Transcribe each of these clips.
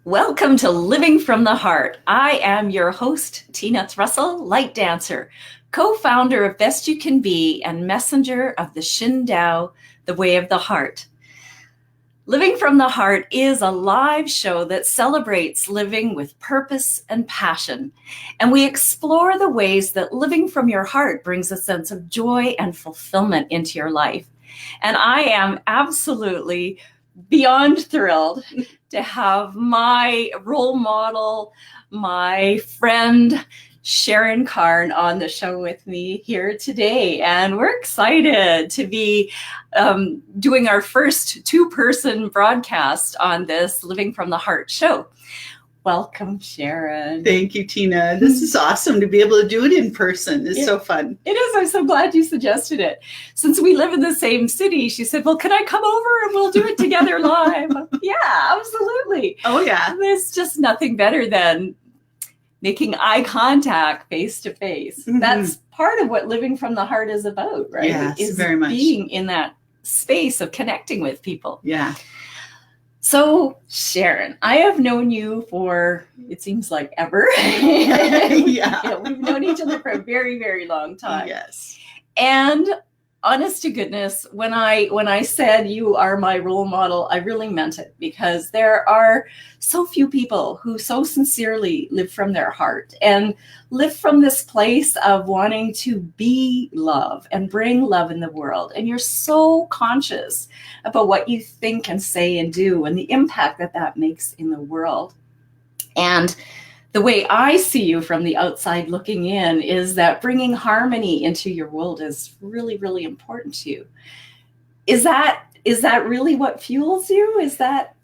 Welcome to Living from the Heart. I am your host, Tina Thrussell, light dancer, co-founder of Best You Can Be and messenger of the Shin Dao, the Way of the Heart. Living from the Heart is a live show that celebrates living with purpose and passion. And we explore the ways that living from your heart brings a sense of joy and fulfillment into your life. And I am absolutely beyond thrilled to have my role model, my friend, Sharon Carne on the show with me here today. And we're excited to be doing our first two-person broadcast on this Living from the Heart show. Welcome, Sharon. Thank you, Tina. This is awesome to be able to do it in person. It's so fun. It is. I'm so glad you suggested it. Since we live in the same city, she said, well, can I come over and we'll do it together live? Yeah, absolutely. Oh, yeah. There's just nothing better than making eye contact face to face. That's part of what living from the heart is about, right? Yes, is very much. Being in that space of connecting with people. Yeah. So, Sharon, I have known you for, it seems like ever. Yeah. We've known each other for a very, very long time. Yes. And honest to goodness, when I said you are my role model, I really meant it, because there are so few people who so sincerely live from their heart and live from this place of wanting to be love and bring love in the world. And you're so conscious about what you think and say and do and the impact that that makes in the world. And the way I see you from the outside looking in is that bringing harmony into your world is really, really important to you. Is that really what fuels you? Is that?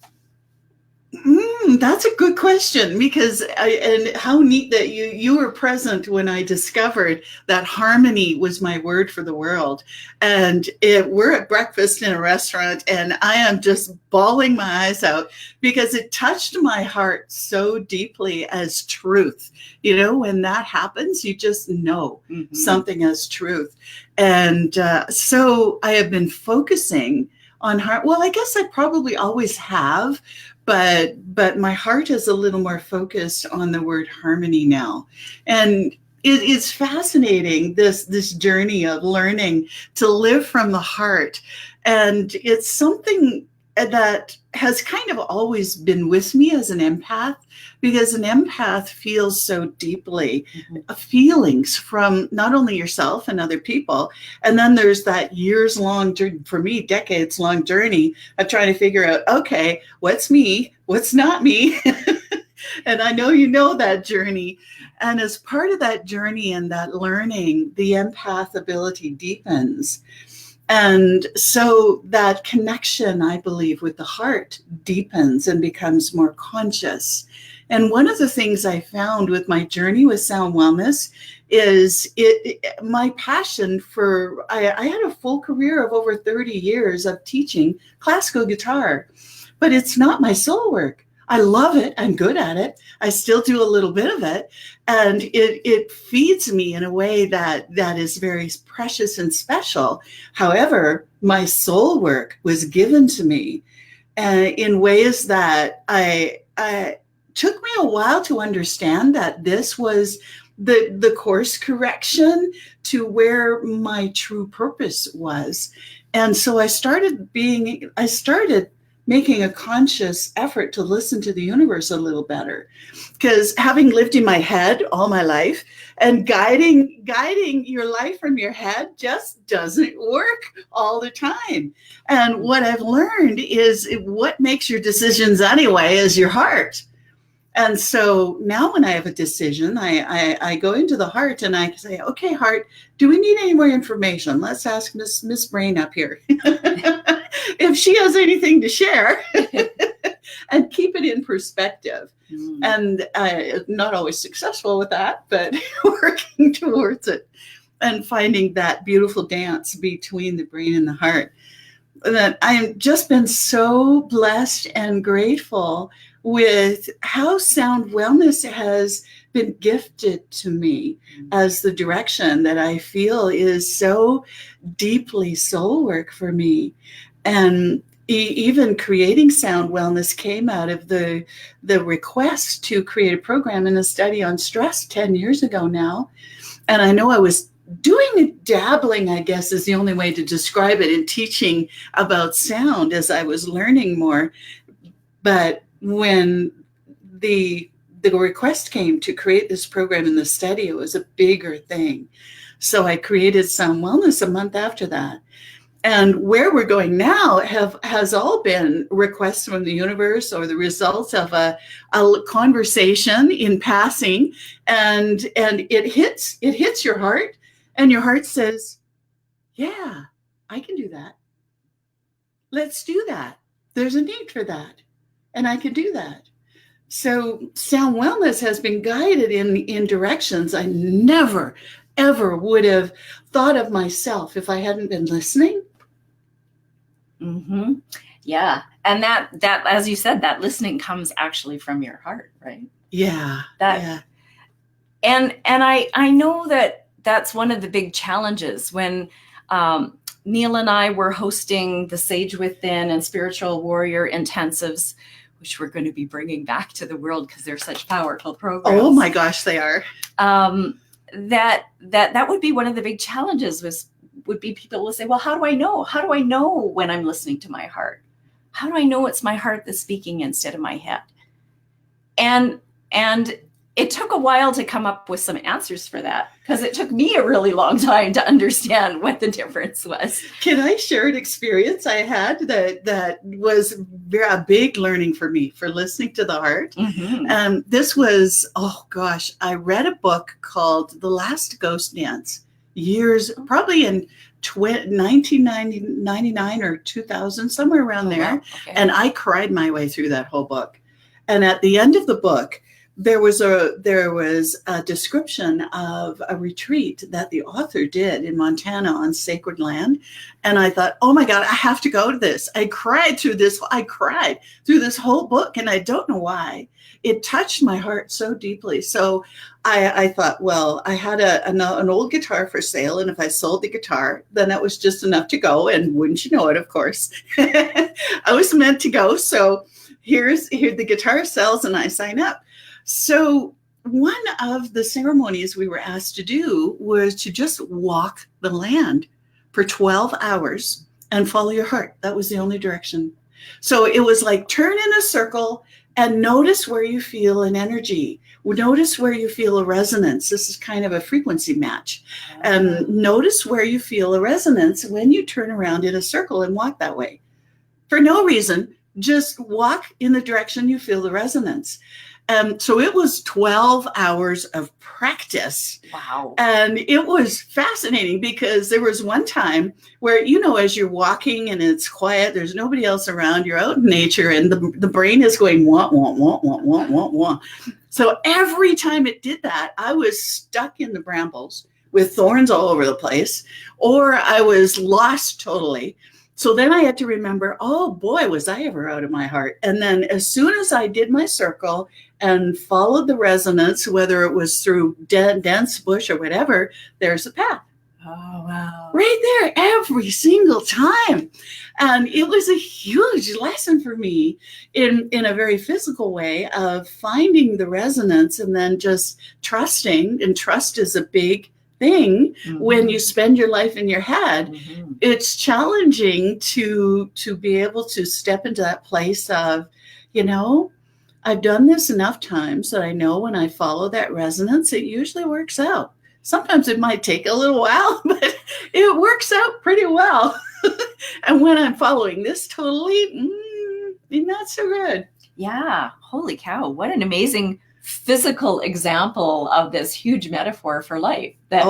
That's a good question, because and how neat that you were present when I discovered that harmony was my word for the world. And we're at breakfast in a restaurant, and I am just bawling my eyes out because it touched my heart so deeply as truth. You know, when that happens, you just know something as truth. And so I have been focusing on heart. Well, I guess I probably always have. But my heart is a little more focused on the word harmony now. And it's fascinating, this journey of learning to live from the heart. And it's something that has kind of always been with me as an empath, because an empath feels so deeply feelings from not only yourself and other people. And then there's that years-long, for me, decades-long journey of trying to figure out, okay, what's me, what's not me? And I know you know that journey. And as part of that journey and that learning, the empath ability deepens. And so that connection, I believe, with the heart deepens and becomes more conscious. And one of the things I found with my journey with sound wellness is my passion for, I had a full career of over 30 years of teaching classical guitar, but it's not my soul work. I love it. I'm good at it. I still do a little bit of it. And it feeds me in a way that is very precious and special. However, my soul work was given to me in ways that I took me a while to understand that this was the course correction to where my true purpose was. And so I started making a conscious effort to listen to the universe a little better, because having lived in my head all my life, and guiding your life from your head just doesn't work all the time. And what I've learned is what makes your decisions anyway is your heart. And so now when I have a decision, I go into the heart and I say, okay, heart, do we need any more information? Let's ask Miss Brain up here if she has anything to share, and keep it in perspective. And not always successful with that, but working towards it and finding that beautiful dance between the brain and the heart. That I have just been so blessed and grateful with how sound wellness has been gifted to me as the direction that I feel is so deeply soul work for me. And even creating sound wellness came out of the request to create a program and a study on stress 10 years ago now. And I know I was doing it, dabbling, I guess is the only way to describe it, in teaching about sound as I was learning more. But when the request came to create this program in the study, it was a bigger thing. So I created Sound Wellness a month after that. And where we're going now has all been requests from the universe or the results of a conversation in passing, and it hits your heart, and your heart says, yeah, I can do that. Let's do that. There's a need for that, and I can do that. So Sound Wellness has been guided in directions I never, ever would have thought of myself if I hadn't been listening. Mm-hmm. Yeah. And that, as you said, that listening comes actually from your heart, right? Yeah. And I know that that's one of the big challenges when Neil and I were hosting the Sage Within and Spiritual Warrior intensives, which we're going to be bringing back to the world because they're such powerful programs. Oh my gosh, they are. That would be one of the big challenges would be people will say, well, how do I know? How do I know when I'm listening to my heart? How do I know it's my heart that's speaking instead of my head? And it took a while to come up with some answers for that, because it took me a really long time to understand what the difference was. Can I share an experience I had that was a big learning for me for listening to the heart? Mm-hmm. This was, I read a book called The Last Ghost Dance probably in 1999 or 2000, somewhere around there. Wow. Okay. And I cried my way through that whole book. And at the end of the book, there was a description of a retreat that the author did in Montana on sacred land. And I thought, oh my God, I have to go to this. I cried through this whole book, and I don't know why. It touched my heart so deeply. So I thought, well, I had an old guitar for sale, and if I sold the guitar, then that was just enough to go. And wouldn't you know it, of course, I was meant to go. So here the guitar sells, and I sign up. So one of the ceremonies we were asked to do was to just walk the land for 12 hours and follow your heart. That was the only direction. So it was like turn in a circle and notice where you feel an energy. Notice where you feel a resonance. This is kind of a frequency match. Notice where you feel a resonance when you turn around in a circle and walk that way. For no reason, just walk in the direction you feel the resonance. So it was 12 hours of practice. Wow. And it was fascinating because there was one time where, as you're walking and it's quiet, there's nobody else around, you're out in nature, and the brain is going, wah, wah, wah, wah, wah, wah, wah. So every time it did that, I was stuck in the brambles with thorns all over the place, or I was lost totally. So then I had to remember, oh boy, was I ever out of my heart. And then as soon as I did my circle and followed the resonance, whether it was through dense bush or whatever, there's a path. Oh, wow. Right there every single time. And it was a huge lesson for me in a very physical way of finding the resonance and then just trusting. And trust is a big thing. Mm-hmm. When you spend your life in your head. Mm-hmm. It's challenging to be able to step into that place of, I've done this enough times that I know when I follow that resonance, it usually works out. Sometimes it might take a little while, but it works out pretty well. And when I'm following this totally, not so good. Yeah. Holy cow. What an amazing physical example of this huge metaphor for life. That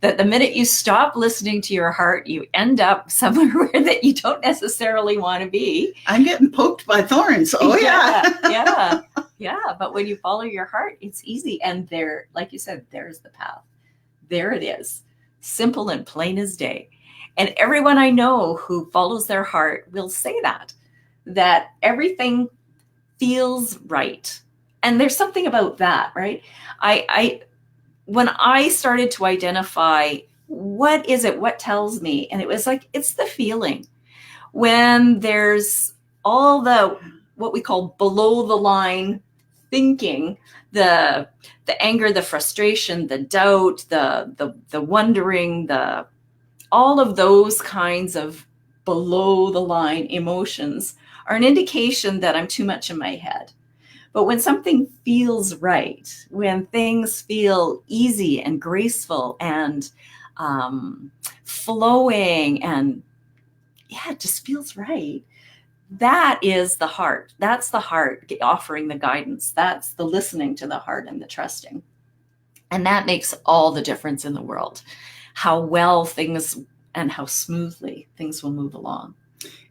the minute you stop listening to your heart, you end up somewhere that you don't necessarily want to be. I'm getting poked by thorns. Yeah. But when you follow your heart, it's easy. And there, like you said, there's the path. There it is. Simple and plain as day. And everyone I know who follows their heart will say that everything feels right. And there's something about that, right? When I started to identify what is it, what tells me, and it was like, it's the feeling. when there's all the what we call below the line thinking, the anger, the frustration, the doubt, the wondering, all of those kinds of below the line emotions are an indication that I'm too much in my head. But when something feels right, when things feel easy and graceful and flowing, and yeah, it just feels right, that is the heart. That's the heart offering the guidance. That's the listening to the heart and the trusting. And that makes all the difference in the world, how well things and how smoothly things will move along.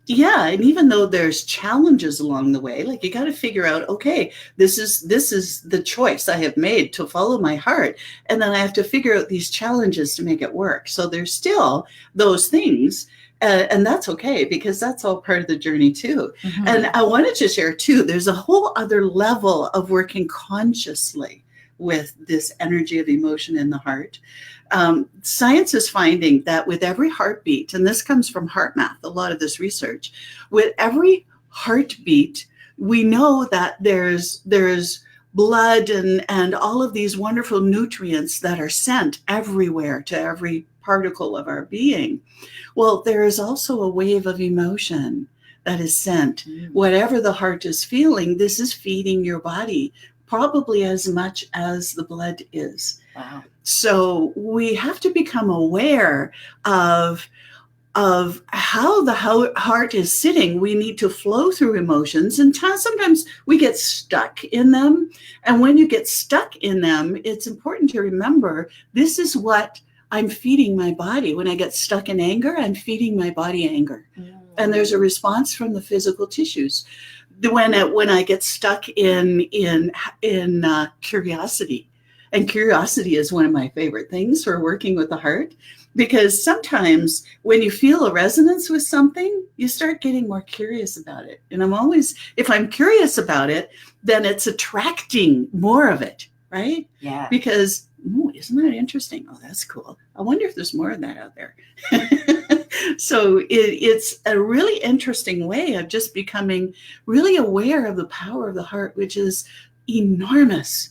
Yeah, and even though there's challenges along the way, like you got to figure out, okay, this is the choice I have made to follow my heart, and then I have to figure out these challenges to make it work. So there's still those things, and that's okay, because that's all part of the journey too. Mm-hmm. And I wanted to share too, there's a whole other level of working consciously with this energy of emotion in the heart. Science is finding that with every heartbeat, and this comes from heart math, a lot of this research, with every heartbeat, we know that there's blood and all of these wonderful nutrients that are sent everywhere to every particle of our being. Well, there is also a wave of emotion that is sent. Whatever the heart is feeling, this is feeding your body probably as much as the blood is. Wow. So we have to become aware of how the heart is sitting. We need to flow through emotions, and sometimes we get stuck in them. And when you get stuck in them, it's important to remember, this is what I'm feeding my body. When I get stuck in anger, I'm feeding my body anger. And there's a response from the physical tissues. When I get stuck in curiosity, and curiosity is one of my favorite things for working with the heart, because sometimes when you feel a resonance with something, you start getting more curious about it. And if I'm curious about it, then it's attracting more of it, right? Yeah. Because, isn't that interesting? Oh, that's cool. I wonder if there's more of that out there. So it's a really interesting way of just becoming really aware of the power of the heart, which is enormous.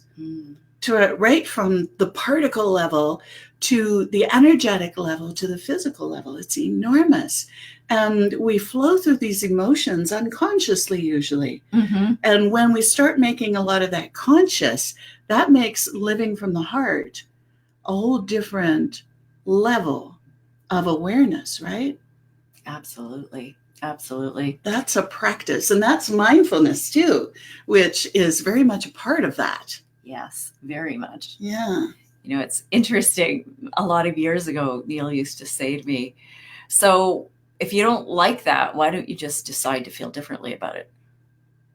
Right from the particle level to the energetic level to the physical level. It's enormous. And we flow through these emotions unconsciously usually. Mm-hmm. And when we start making a lot of that conscious, that makes living from the heart a whole different level of awareness, right? Absolutely. Absolutely. That's a practice. And that's mindfulness too, which is very much a part of that. Yes, very much. Yeah. You know, it's interesting. A lot of years ago, Neil used to say to me, so if you don't like that, why don't you just decide to feel differently about it?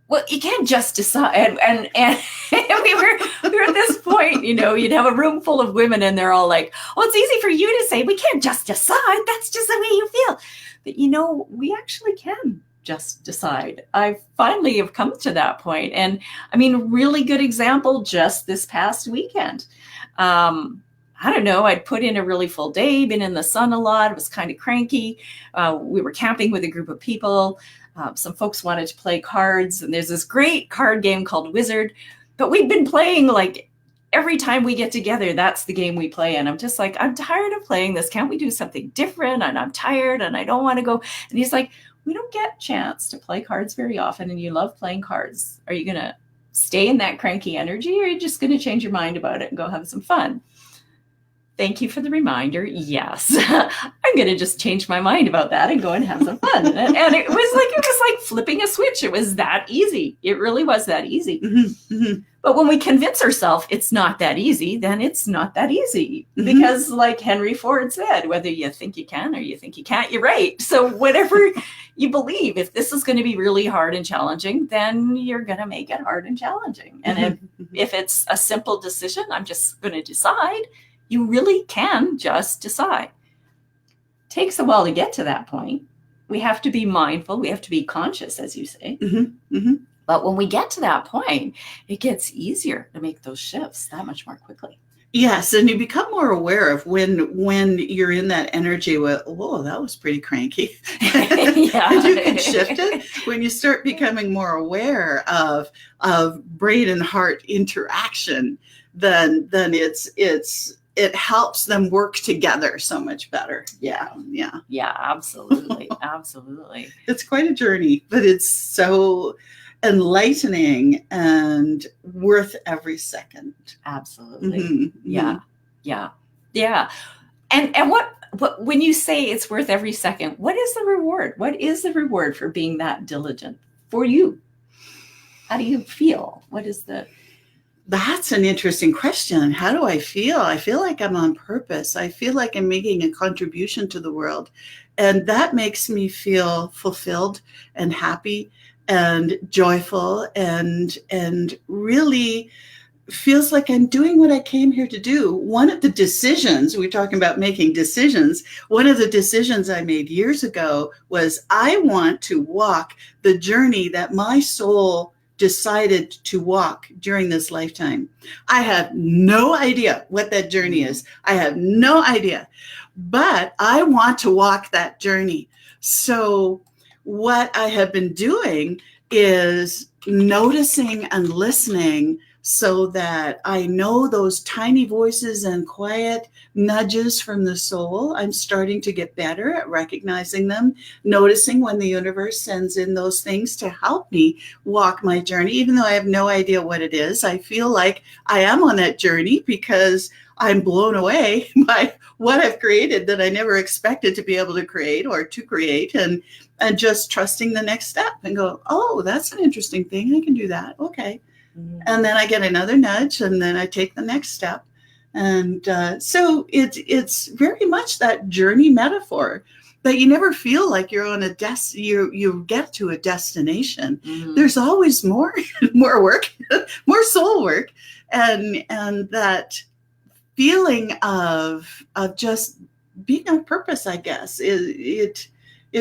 Well, you can't just decide. And we were at this point, you know, you'd have a room full of women and they're all like, oh, it's easy for you to say, we can't just decide. That's just the way you feel. But, you know, we actually can just decide. I finally have come to that point. And I mean, really good example just this past weekend. I don't know, I'd put in a really full day, been in the sun a lot. It was kind of cranky. We were camping with a group of people. Some folks wanted to play cards, and there's this great card game called Wizard, but we'd been playing like every time we get together, that's the game we play. And I'm just like, I'm tired of playing this. Can't we do something different? And I'm tired and I don't want to go. And he's like, we don't get a chance to play cards very often, and you love playing cards. Are you going to stay in that cranky energy, or are you just going to change your mind about it and go have some fun? Thank you for the reminder. Yes, I'm going to just change my mind about that and go and have some fun. And it was like flipping a switch. It was that easy. It really was that easy. Mm-hmm. Mm-hmm. But when we convince ourselves it's not that easy, then it's not that easy. Mm-hmm. Because like Henry Ford said, whether you think you can or you think you can't, you're right. So whatever you believe, if this is going to be really hard and challenging, then you're going to make it hard and challenging. And Mm-hmm. if it's a simple decision, I'm just going to decide, you really can just decide. Takes a while to get to that point. We have to be mindful. We have to be conscious, as you say. Mm-hmm. Mm-hmm. But when we get to that point, it gets easier to make those shifts that much more quickly. Yes, and you become more aware of when you're in that energy with, whoa, that was pretty cranky. And you can shift it when you start becoming more aware of brain and heart interaction, then it helps them work together so much better. Yeah, absolutely. Absolutely. It's quite a journey, but it's so enlightening and worth every second. Absolutely. Yeah. And what when you say it's worth every second, what is the reward? What is the reward for being that diligent for you? How do you feel? That's an interesting question. How do I feel? I feel like I'm on purpose. I feel like I'm making a contribution to the world. And that makes me feel fulfilled and happy and joyful and really feels like I'm doing what I came here to do. One of the decisions, we're talking about making decisions, one of the decisions I made years ago was I want to walk the journey that my soul decided to walk during this lifetime. I have no idea what that journey is. I have no idea, but I want to walk that journey. So what I have been doing is noticing and listening so that I know those tiny voices and quiet nudges from the soul. I'm starting to get better at recognizing them, noticing when the universe sends in those things to help me walk my journey, even though I have no idea what it is. I feel like I am on that journey because I'm blown away by what I've created that I never expected to be able to create or to create, and just trusting the next step and go, oh, that's an interesting thing. I can do that. Okay. And then I get another nudge, and then I take the next step. And so it's very much that journey metaphor that you never feel like you're on you get to a destination. Mm-hmm. There's always more work, more soul work, and that feeling of just being on purpose, I guess. It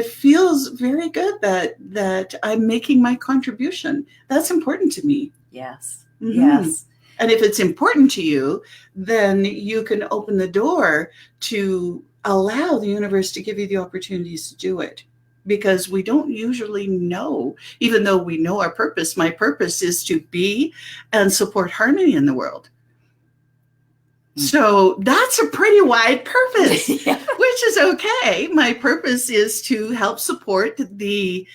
feels very good that I'm making my contribution. That's important to me. Yes. Mm-hmm. Yes. And if it's important to you, then you can open the door to allow the universe to give you the opportunities to do it. Because we don't usually know, even though we know our purpose. My purpose is to be and support harmony in the world. So that's a pretty wide purpose, which is okay. My purpose is to help support the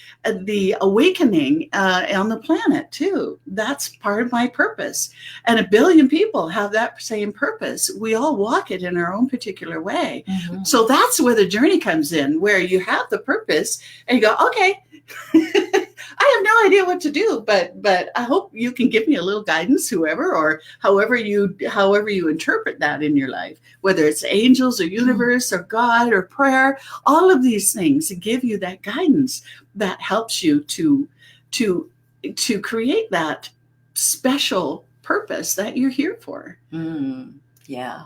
awakening on the planet too. That's part of my purpose. And 1 billion people have that same purpose. We all walk it in our own particular way. Mm-hmm. So that's where the journey comes in, where you have the purpose and you go, okay, I have no idea what to do, but I hope you can give me a little guidance, whoever, or however you interpret that in your life, whether it's angels or universe or God or prayer, all of these things give you that guidance that helps you to create that special purpose that you're here for. Yeah.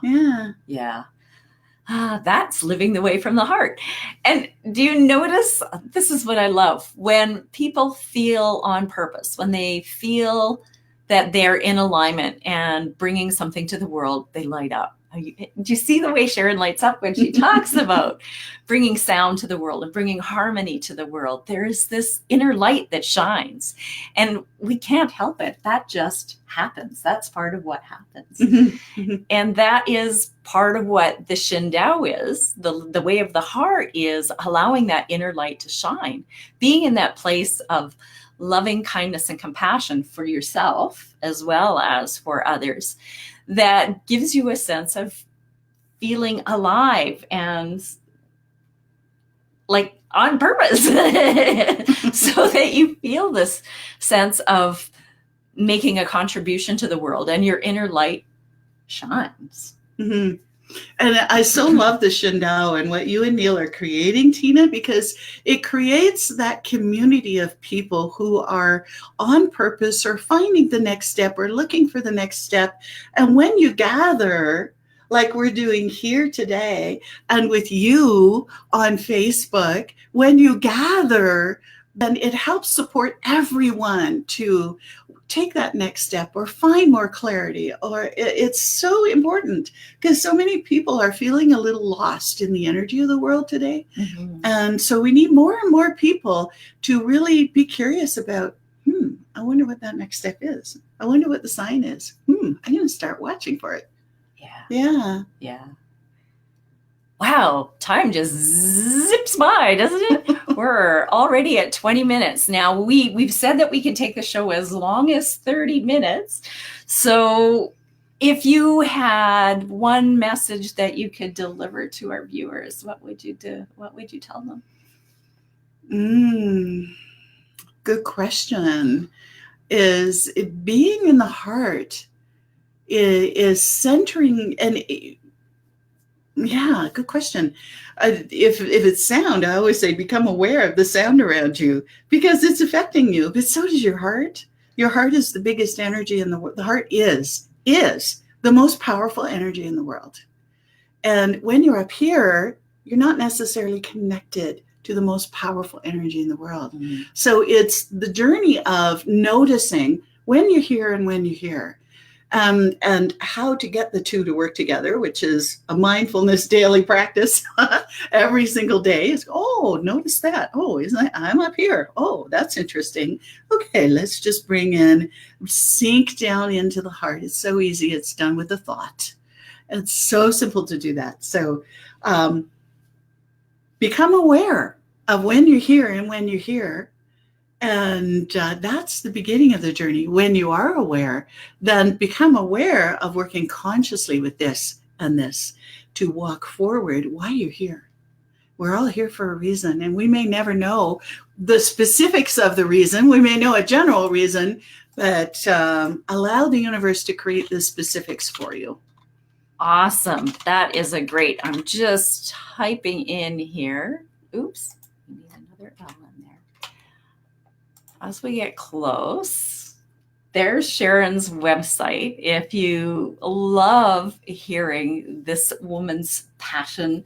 That's living the way from the heart. And do you notice, this is what I love, when people feel on purpose, when they feel that they're in alignment and bringing something to the world, they light up. Do you see the way Sharon lights up when she talks about bringing sound to the world and bringing harmony to the world? There is this inner light that shines, and we can't help it. That just happens. That's part of what happens. And that is part of what the Shin Dao is. The way of the heart is allowing that inner light to shine, being in that place of loving kindness and compassion for yourself as well as for others. That gives you a sense of feeling alive and like on purpose so that you feel this sense of making a contribution to the world and your inner light shines. Mm-hmm. And I so love the Shin Dao and what you and Neil are creating, Tina, because it creates that community of people who are on purpose or finding the next step or looking for the next step. And when you gather, like we're doing here today, and with you on Facebook, when you gather, then it helps support everyone to take that next step or find more clarity. Or it's so important because so many people are feeling a little lost in the energy of the world today. Mm-hmm. And so we need more and more people to really be curious about, I wonder what that next step is. I wonder what the sign is. I'm going to start watching for it. Yeah. Wow, time just zips by, doesn't it? We're already at 20 minutes. Now, we've said that we can take the show as long as 30 minutes. So if you had one message that you could deliver to our viewers, what would you do? What would you tell them? Good question. Is being in the heart is centering, and good question. If it's sound, I always say become aware of the sound around you because it's affecting you. But so does your heart. Your heart is the biggest energy in the world. The heart is the most powerful energy in the world. And when you're up here, you're not necessarily connected to the most powerful energy in the world. Mm-hmm. So it's the journey of noticing when you're here and when you're here. And how to get the two to work together, which is a mindfulness daily practice every single day. Is, notice that. I'm up here. That's interesting. Okay, let's just sink down into the heart. It's so easy. It's done with a thought. It's so simple to do that. So become aware of when you're here and when you're here. And that's the beginning of the journey. When you are aware, then become aware of working consciously with this and this to walk forward while you're here. We're all here for a reason, and we may never know the specifics of the reason. We may know a general reason, but allow the universe to create the specifics for you. Awesome. That is great. I'm just typing in here. Oops. We need another L in there. As we get close, there's Sharon's website. If you love hearing this woman's passion,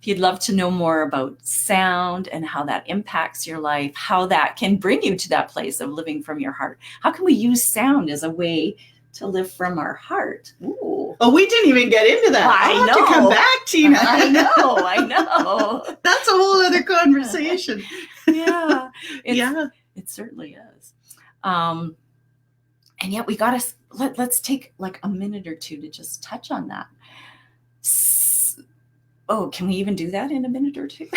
if you'd love to know more about sound and how that impacts your life, how that can bring you to that place of living from your heart, how can we use sound as a way to live from our heart? Ooh. Oh, we didn't even get into that. I'll have to come back, Tina. I know. That's a whole other conversation. Yeah. It certainly is. And yet we got to, let's take like a minute or two to just touch on that. Can we even do that in a minute or two?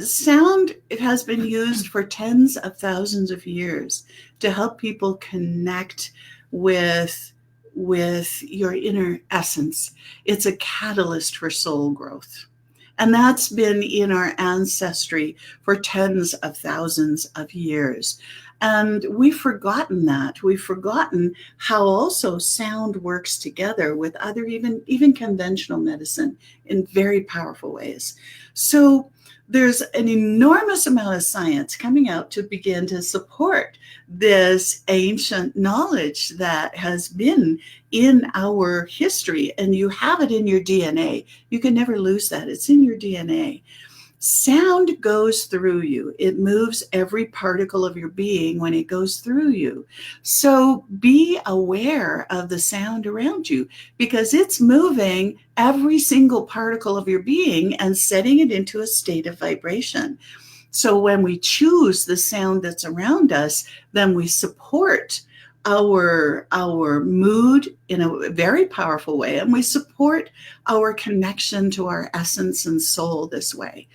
Sound, it has been used for tens of thousands of years to help people connect with your inner essence. It's a catalyst for soul growth. And that's been in our ancestry for tens of thousands of years. And we've forgotten that. We've forgotten how also sound works together with other, even conventional medicine in very powerful ways. So there's an enormous amount of science coming out to begin to support this ancient knowledge that has been in our history, and you have it in your DNA. You can never lose that. It's in your DNA. Sound goes through you. It moves every particle of your being when it goes through you. So be aware of the sound around you because it's moving every single particle of your being and setting it into a state of vibration. So when we choose the sound that's around us, then we support our mood in a very powerful way, and we support our connection to our essence and soul this way.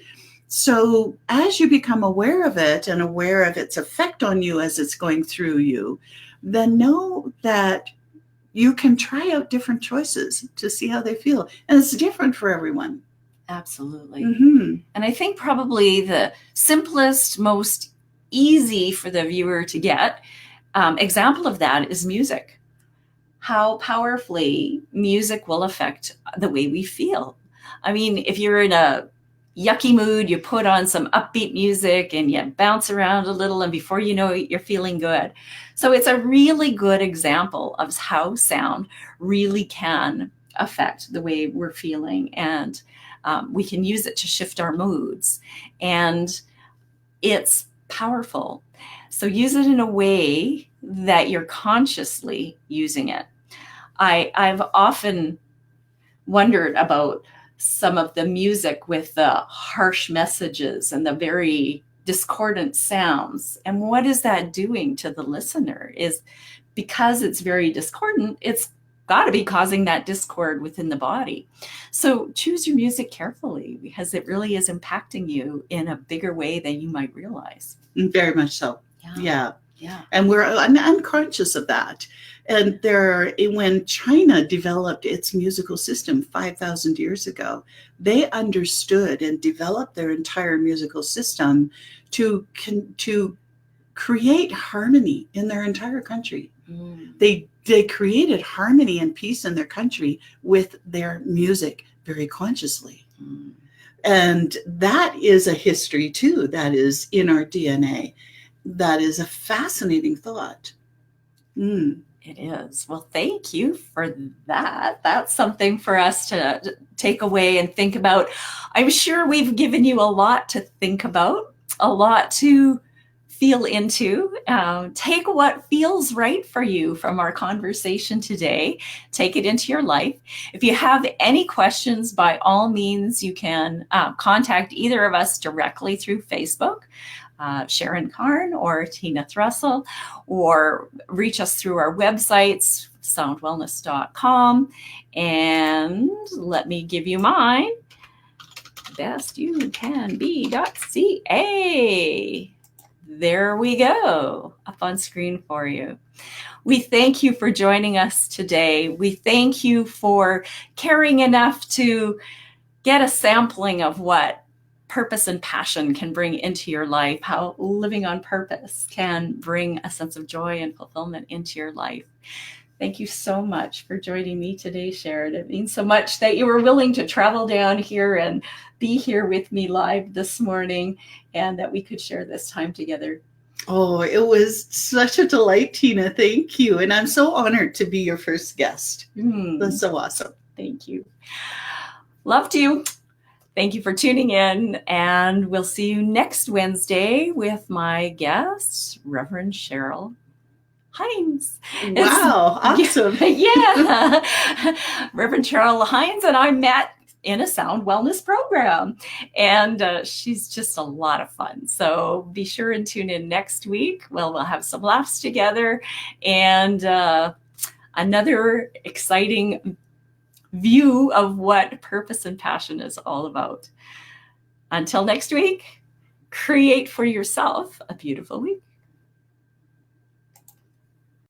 So as you become aware of it and aware of its effect on you as it's going through you, then know that you can try out different choices to see how they feel. And it's different for everyone. Absolutely. Mm-hmm. And I think probably the simplest, most easy for the viewer to get example of that is music. How powerfully music will affect the way we feel. I mean, if you're in a yucky mood, you put on some upbeat music and you bounce around a little, and before you know it, you're feeling good. So it's a really good example of how sound really can affect the way we're feeling, and we can use it to shift our moods. And it's powerful. So use it in a way that you're consciously using it. I've often wondered about some of the music with the harsh messages and the very discordant sounds. And what is that doing to the listener? Is because it's very discordant, it's got to be causing that discord within the body. So choose your music carefully, because it really is impacting you in a bigger way than you might realize. Very much so. Yeah. And we're unconscious of that. And when China developed its musical system 5,000 years ago, they understood and developed their entire musical system to create harmony in their entire country. They created harmony and peace in their country with their music very consciously. And that is a history too, that is in our DNA. That is a fascinating thought. It is. Well, thank you for that. That's something for us to take away and think about. I'm sure we've given you a lot to think about, a lot to feel into. Take what feels right for you from our conversation today. Take it into your life. If you have any questions, by all means, you can contact either of us directly through Facebook. Sharon Carne or Tina Thrussell, or reach us through our websites, soundwellness.com. And let me give you mine, bestyoucanbe.ca. There we go, up on screen for you. We thank you for joining us today. We thank you for caring enough to get a sampling of what purpose and passion can bring into your life, how living on purpose can bring a sense of joy and fulfillment into your life. Thank you so much for joining me today, Sharon. It means so much that you were willing to travel down here and be here with me live this morning, and that we could share this time together. Oh, it was such a delight, Tina. Thank you. And I'm so honored to be your first guest. That's so awesome. Thank you. Loved you. Thank you for tuning in, and we'll see you next Wednesday with my guest, Reverend Cheryl Hines. Wow, awesome. Yeah. Reverend Cheryl Hines and I met in a sound wellness program, and she's just a lot of fun. So be sure and tune in next week. We'll have some laughs together and another exciting view of what purpose and passion is all about. Until next week, create for yourself a beautiful week.